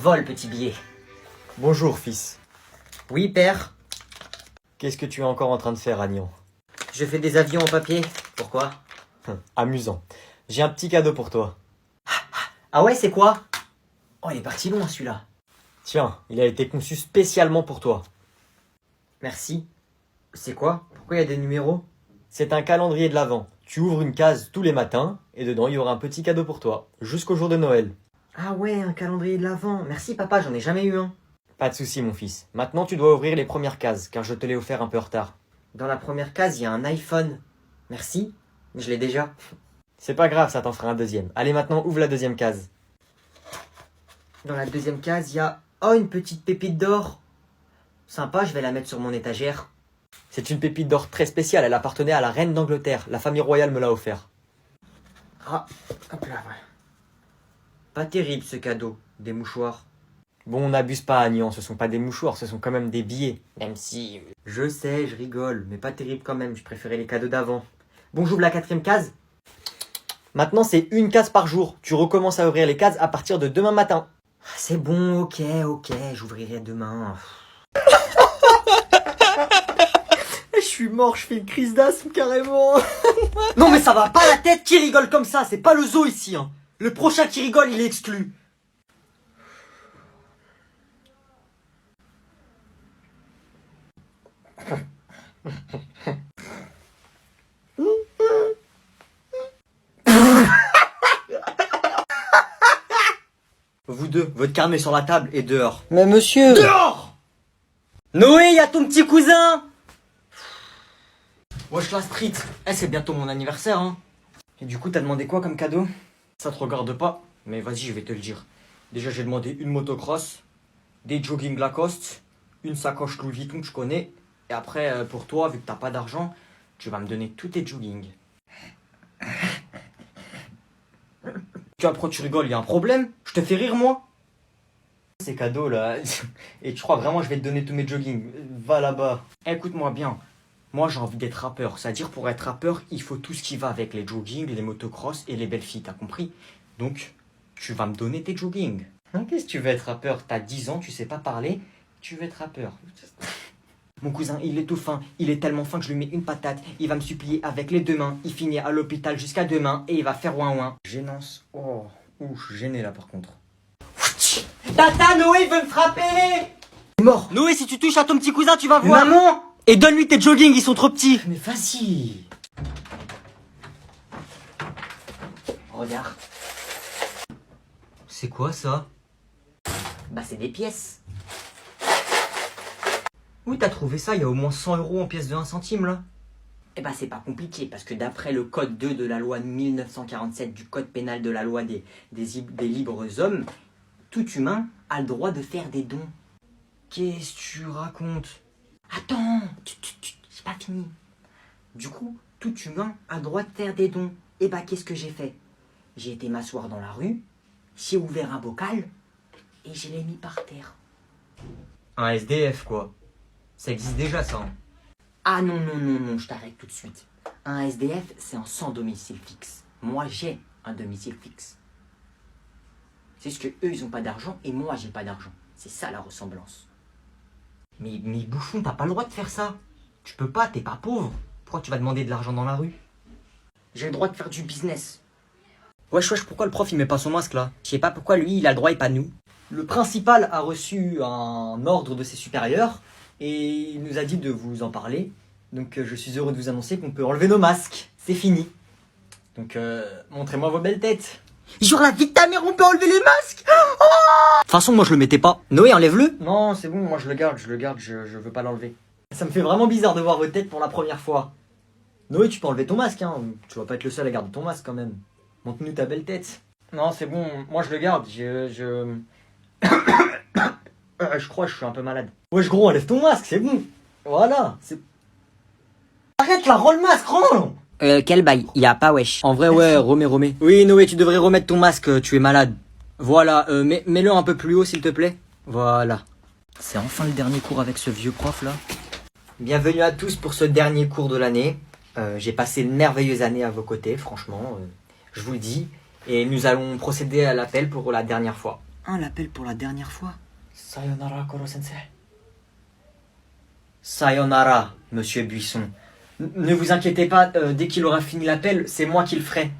Vole, petit billet. Bonjour, fils. Oui, père. Qu'est-ce que tu es encore en train de faire, Agnan? Je fais des avions en papier. Pourquoi? Amusant. J'ai un petit cadeau pour toi. Ah ouais, c'est quoi? Oh, il est parti loin, celui-là. Tiens, il a été conçu spécialement pour toi. Merci. C'est quoi? Pourquoi il y a des numéros? C'est un calendrier de l'Avent. Tu ouvres une case tous les matins et dedans il y aura un petit cadeau pour toi, jusqu'au jour de Noël. Ah ouais, un calendrier de l'Avent. Merci, papa, j'en ai jamais eu un. Pas de souci, mon fils. Maintenant tu dois ouvrir les premières cases, car je te l'ai offert un peu en retard. Dans la première case, il y a un iPhone. Merci. Je l'ai déjà. C'est pas grave, ça t'en fera un deuxième. Allez, maintenant ouvre la deuxième case. Dans la deuxième case, il y a... Oh, une petite pépite d'or. Sympa, je vais la mettre sur mon étagère. C'est une pépite d'or très spéciale, elle appartenait à la reine d'Angleterre. La famille royale me l'a offert. Ah, hop là, ouais. Pas terrible ce cadeau. Des mouchoirs. Bon, on n'abuse pas, Agnan, ce sont pas des mouchoirs, ce sont quand même des billets. Même si... Je sais, je rigole, mais pas terrible quand même, je préférais les cadeaux d'avant. Bon, j'ouvre la quatrième case. Maintenant, c'est une case par jour. Tu recommences à ouvrir les cases à partir de demain matin. C'est bon, ok, j'ouvrirai demain. Je suis mort, je fais une crise d'asthme carrément. Non mais ça va pas la tête, qui rigole comme ça? C'est pas le zoo ici, hein. Le prochain qui rigole, il est exclu. Vous deux, votre carnet sur la table et dehors. Mais monsieur... Dehors! Noé, y a ton petit cousin! Wesh la street. Eh, c'est bientôt mon anniversaire, hein. Et du coup, t'as demandé quoi comme cadeau? Ça te regarde pas, mais vas-y, je vais te le dire. Déjà, j'ai demandé une motocross, des jogging Lacoste, une sacoche Louis Vuitton que je connais. Et après, pour toi, vu que t'as pas d'argent, tu vas me donner tous tes jogging. Tu vois, pourquoi tu rigoles? Y a un problème? Je te fais rire, moi? Ces cadeaux là. Et tu crois vraiment que je vais te donner tous mes jogging? Va là-bas. Écoute-moi bien. Moi, j'ai envie d'être rappeur. C'est-à-dire, pour être rappeur, il faut tout ce qui va avec les jogging, les motocross et les belles filles, t'as compris? Donc, tu vas me donner tes jogging. Hein, qu'est-ce que tu veux être rappeur? T'as 10 ans, tu sais pas parler, tu veux être rappeur. Mon cousin, il est tout fin. Il est tellement fin que je lui mets une patate. Il va me supplier avec les deux mains. Il finit à l'hôpital jusqu'à demain et il va faire ouin ouin. Gênance. Oh, ouh, je suis gêné là par contre. Tata, Noé veut me frapper! Mort. Noé, si tu touches à ton petit cousin, tu vas voir. Maman! Et donne-lui tes jogging, ils sont trop petits. Mais vas-y! Regarde. C'est quoi ça? Bah, c'est des pièces. Où t'as trouvé ça? Il y a au moins 100 € en pièces de 1 centime là. Eh ben, c'est pas compliqué, parce que d'après le code 2 de la loi 1947 du code pénal de la loi des libres hommes, tout humain a le droit de faire des dons. Qu'est-ce que tu racontes? Attends, c'est pas fini. Du coup, tout humain a le droit de faire des dons. Et bah, qu'est-ce que j'ai fait? J'ai été m'asseoir dans la rue, j'ai ouvert un bocal, et je l'ai mis par terre. Un SDF quoi. Ça existe déjà ça. Hein. Ah non, je t'arrête tout de suite. Un SDF, c'est un sans domicile fixe. Moi, j'ai un domicile fixe. C'est juste que eux, ils ont pas d'argent et moi, j'ai pas d'argent. C'est ça la ressemblance. Mais bouffon, t'as pas le droit de faire ça. Tu peux pas, t'es pas pauvre. Pourquoi tu vas demander de l'argent dans la rue? J'ai le droit de faire du business. Wesh, pourquoi le prof il met pas son masque là? Je sais pas pourquoi lui, il a le droit et pas nous. Le principal a reçu un ordre de ses supérieurs et il nous a dit de vous en parler. Donc je suis heureux de vous annoncer qu'on peut enlever nos masques. C'est fini. Donc montrez-moi vos belles têtes. Genre la vie de ta mère, on peut enlever les masques. De toute façon, moi je le mettais pas. Noé, enlève-le. Non, c'est bon, moi je le garde, je veux pas l'enlever. Ça me fait vraiment bizarre de voir vos têtes pour la première fois. Noé, tu peux enlever ton masque, hein. Tu vas pas être le seul à garder ton masque quand même. Montre-nous ta belle tête. Non, c'est bon, moi je le garde, je crois que je suis un peu malade. Wesh gros, enlève ton masque, c'est bon. Voilà, c'est... Arrête là, rends le masque, rends. Quel bail? Y a pas wesh. En vrai, ouais, remets. Oui, Noé, tu devrais remettre ton masque, tu es malade. Voilà, mets-le un peu plus haut, s'il te plaît. Voilà. C'est enfin le dernier cours avec ce vieux prof, là. Bienvenue à tous pour ce dernier cours de l'année. J'ai passé une merveilleuse année à vos côtés, franchement. Je vous le dis. Et nous allons procéder à l'appel pour la dernière fois. Un l'appelle pour la dernière fois. Sayonara, Koro-sensei. Sayonara, monsieur Buisson. Ne vous inquiétez pas, dès qu'il aura fini l'appel, c'est moi qui le ferai.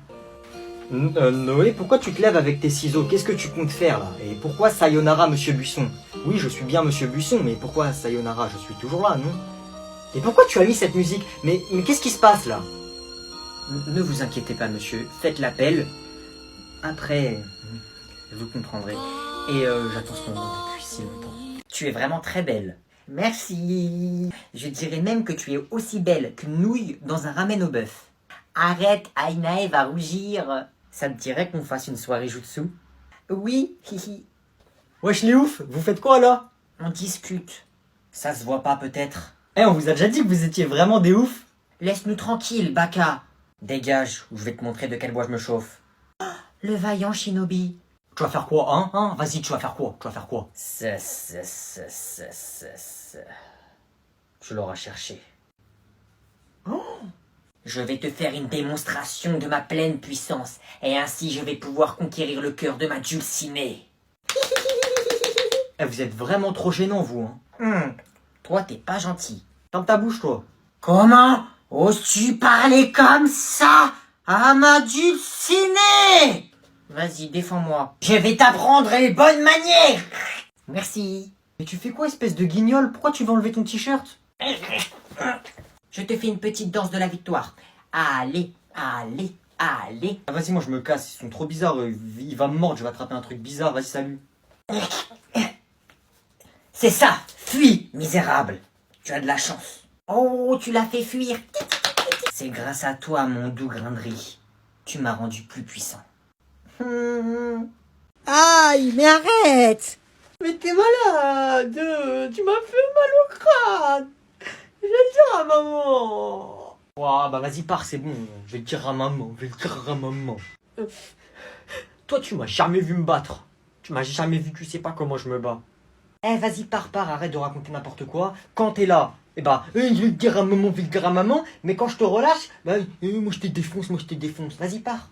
Noé, pourquoi tu te lèves avec tes ciseaux? Qu'est-ce que tu comptes faire là? Et pourquoi Sayonara, monsieur Buisson? Oui, je suis bien monsieur Buisson, mais pourquoi Sayonara? Je suis toujours là, non? Et pourquoi tu as mis cette musique? Mais qu'est-ce qui se passe là? Ne vous inquiétez pas, monsieur. Faites l'appel. Après, vous comprendrez. Et j'attends ce moment depuis si longtemps. Tu es vraiment très belle. Merci. Je dirais même que tu es aussi belle qu'une nouille dans un ramen au bœuf. Arrête, Ainae va rougir. Ça te dirait qu'on fasse une soirée jutsu? Oui, hihi. Wesh les ouf, vous faites quoi là? On discute. Ça se voit pas peut-être. Eh, on vous a déjà dit que vous étiez vraiment des oufs. Laisse-nous tranquille, Baka. Dégage, ou je vais te montrer de quel bois je me chauffe. Le vaillant shinobi. Tu vas faire quoi, hein? Vas-y, tu vas faire quoi? Tu vas faire quoi? Tu l'auras cherché. Je vais te faire une démonstration de ma pleine puissance, et ainsi je vais pouvoir conquérir le cœur de ma dulcinée. Vous êtes vraiment trop gênant, vous, hein. Toi, t'es pas gentil. Ferme ta bouche, toi. Comment oses-tu parler comme ça à ma dulcinée? Vas-y, défends-moi. Je vais t'apprendre les bonnes manières. Merci. Mais tu fais quoi, espèce de guignol? Pourquoi tu vas enlever ton t-shirt? Je te fais une petite danse de la victoire. Allez, allez, allez. Ah, vas-y, moi je me casse, ils sont trop bizarres. Il va me mordre, je vais attraper un truc bizarre. Vas-y, salut. C'est ça, fuis, misérable. Tu as de la chance. Oh, tu l'as fait fuir. C'est grâce à toi, mon doux grain de riz. Tu m'as rendu plus puissant. Aïe, mais arrête! Mais t'es malade. Tu m'as fait mal au crâne. Je vais le dire à maman. Ouah, bah vas-y, pars, c'est bon. Je vais le dire à maman. Toi, tu m'as jamais vu me battre. Tu m'as jamais vu, tu sais pas comment je me bats. Eh, vas-y, pars, arrête de raconter n'importe quoi. Quand t'es là, eh bah, je vais le dire à maman, mais quand je te relâche, bah, moi je te défonce. Vas-y, pars.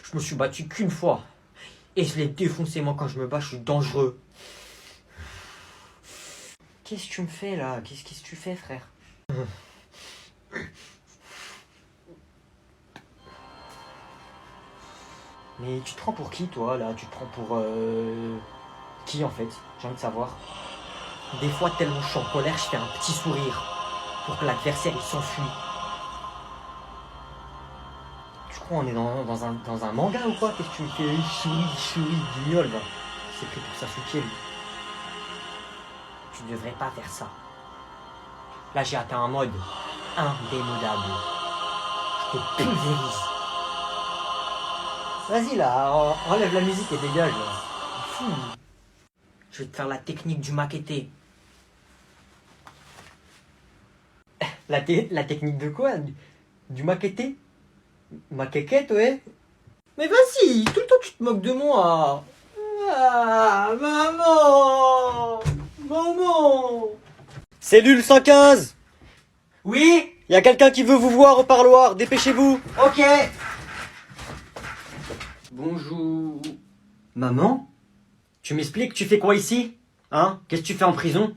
Je me suis battu qu'une fois. Et je l'ai défoncé, moi, quand je me bats, je suis dangereux. Qu'est-ce que tu me fais, là? Qu'est-ce que tu fais, frère? Mais tu te prends pour qui, toi, là? Tu te prends pour... Qui, en fait? J'ai envie de savoir. Des fois, tellement je suis en colère, je fais un petit sourire. Pour que l'adversaire, il s'enfuit. Tu crois on est dans un manga ou quoi? Qu'est-ce que tu me fais? Souris, guignol, va. C'est pris pour Sasuke, lui. Tu devrais pas faire ça. Là, j'ai atteint un mode indémodable. Je te pulvérise. Vas-y, là, enlève la musique et dégage, là. Fou. Je vais te faire la technique du maquetté. La technique de quoi? Du maquetté? Maquequette, ouais. Mais vas-y, tout le temps tu te moques de moi. Ah, maman. Cellule 115. Oui? Il y a quelqu'un qui veut vous voir au parloir, dépêchez-vous. Ok. Bonjour. Maman? Tu m'expliques, tu fais quoi ici? Hein? Qu'est-ce que tu fais en prison?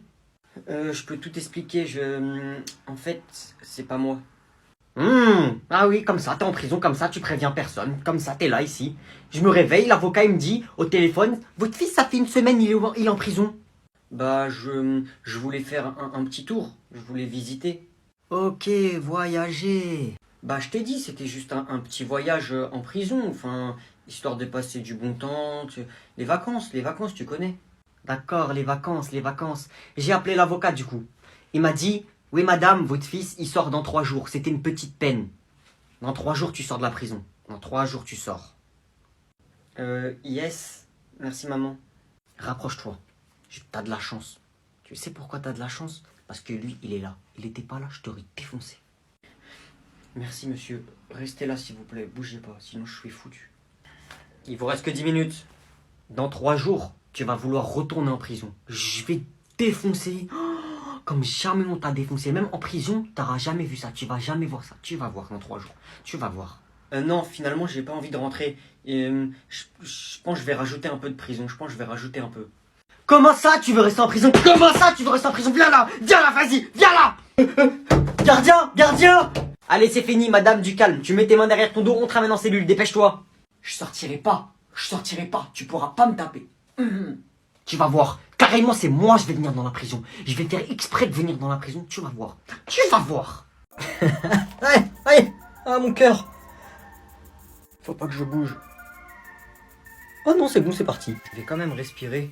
Je peux tout expliquer, En fait, c'est pas moi. Ah oui, comme ça, t'es en prison, comme ça, tu préviens personne. Comme ça, t'es là, ici. Je me réveille, l'avocat, il me dit, au téléphone, votre fils, ça fait une semaine, il est en prison. Bah, je voulais faire un petit tour. Je voulais visiter. Ok, voyager. Bah, je t'ai dit, c'était juste un petit voyage en prison. Enfin, histoire de passer du bon temps. Les vacances, tu connais. D'accord, les vacances. J'ai appelé l'avocat, du coup. Il m'a dit... Oui, madame, votre fils, il sort dans 3 jours. C'était une petite peine. Dans 3 jours, tu sors de la prison. Dans 3 jours, tu sors. Yes. Merci, maman. Rapproche-toi. T'as de la chance. Tu sais pourquoi t'as de la chance? Parce que lui, il est là. Il était pas là, je t'aurais défoncé. Merci, monsieur. Restez là, s'il vous plaît. Bougez pas, sinon je suis foutu. Il vous reste que 10 minutes. Dans 3 jours, tu vas vouloir retourner en prison. Je vais défoncer... Comme jamais on t'a défoncé. Même en prison, t'auras jamais vu ça. Tu vas jamais voir ça. Tu vas voir dans 3 jours. Tu vas voir. Non, finalement, j'ai pas envie de rentrer. Je pense que je vais rajouter un peu de prison. Je pense que je vais rajouter un peu. Comment ça, tu veux rester en prison? Comment ça, tu veux rester en prison? Viens là, vas-y, viens là. Gardien, gardien. Allez, c'est fini, madame, du calme. Tu mets tes mains derrière ton dos, on te ramène en cellule, dépêche-toi. Je sortirai pas, tu pourras pas me taper. Tu vas voir, carrément, c'est moi, je vais venir dans la prison. Je vais faire exprès de venir dans la prison, tu vas voir. Tu vas voir. Allez, allez. Ah, mon cœur. Faut pas que je bouge. Oh non, c'est bon, c'est parti. Je vais quand même respirer.